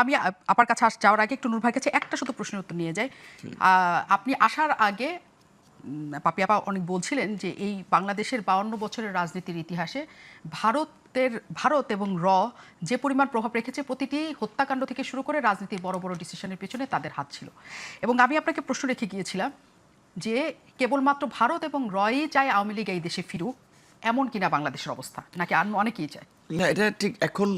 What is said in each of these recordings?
আমি আপার কাছে যাওয়ার আগে একটু নূর ভাইয়ের কাছে একটা শুধু প্রশ্নের উত্তর নিয়ে যাই। আপনি আসার আগে পাপি আপা অনেক বলছিলেন যে এই বাংলাদেশের 52 বছরের রাজনীতির ইতিহাসে ভারত এবং যে পরিমাণ প্রভাব রেখেছে, প্রতিটি হত্যাকাণ্ড থেকে শুরু করে রাজনীতির বড় বড় ডিসিশনের পেছনে তাদের হাত ছিল। এবং আমি আপনাকে প্রশ্ন রেখে গিয়েছিলাম যে কেবলমাত্র ভারত এবং রই চায় আওয়ামী লীগ এই দেশে ফিরুক, এমন কিনা বাংলাদেশের অবস্থা, নাকি আর অনেকেই চায়? না, এটা ঠিক। এখন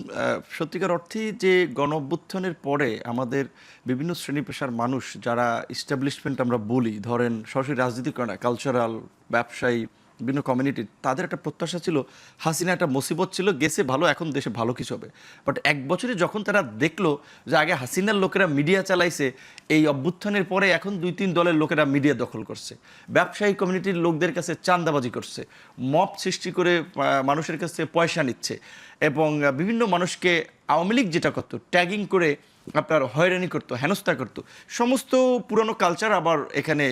সত্যিকার অর্থেই যে গণ অভ্যুত্থানের পরে আমাদের বিভিন্ন শ্রেণী পেশার মানুষ যারা ইস্টাবলিশমেন্ট আমরা বলি, ধরেন সরাসরি রাজনীতি করে না, কালচারাল, ব্যবসায়ী, বিভিন্ন কমিউনিটি, তাদের একটা প্রত্যাশা ছিল হাসিনা একটা মুসিবত ছিল, গেছে ভালো, এখন দেশে ভালো কিছু হবে। বাট এক বছরে যখন তারা দেখলো যে আগে হাসিনার লোকেরা মিডিয়া চালাইছে, এই অভ্যুত্থানের পরে এখন 2-3 দলের লোকেরা মিডিয়া দখল করছে, ব্যবসায়ী কমিউনিটির লোকদের কাছে চাঁদাবাজি করছে, মব সৃষ্টি করে মানুষের কাছে পয়সা নিচ্ছে, এবং বিভিন্ন মানুষকে আওয়ামী লীগ যেটা করতো ট্যাগিং করে আপনার হয়রানি করতো, হেনস্থা করতো, সমস্ত পুরনো কালচার আবার এখানে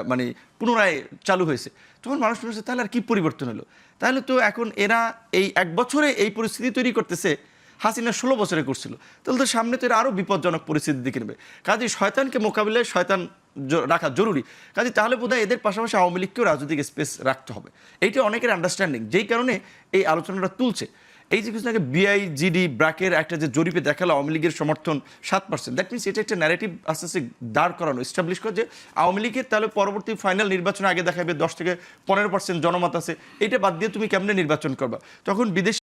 মানে পুনরায় চালু হয়েছে। তখন মানুষ বলছে তাহলে আর কি পরিবর্তন হলো? তাহলে তো এখন এরা এই এক বছরে এই পরিস্থিতি তৈরি করতেছে, হাসিনা 16 বছরে করছিল, তাহলে তো সামনে তো এরা আরও বিপজ্জনক পরিস্থিতির দিকে নেবে। কাজে শয়তানকে মোকাবিলায় শয়তান রাখা জরুরি। কাজে তাহলে বোধহয় এদের পাশাপাশি আওয়ামী লীগকেও রাজনৈতিক স্পেস রাখতে হবে, এইটা অনেকের আন্ডারস্ট্যান্ডিং, যেই কারণে এই আলোচনাটা তুলছে। এই যে কিছুদিন আগে বিআইজিডি ব্র্যাকের একটা যে জরিপে দেখালো আওয়ামী লীগের সমর্থন 7%, দ্যাট মিনস এটা একটা ন্যারেটিভ আস্তে আস্তে দাঁড় করানো, এস্টাবলিশ করে যে আওয়ামী লীগের তাহলে পরবর্তী ফাইনাল নির্বাচনে আগে দেখাবে 10 থেকে 15% জনমত আছে, এটা বাদ দিয়ে তুমি কেমনে নির্বাচন করবা? তখন বিদেশি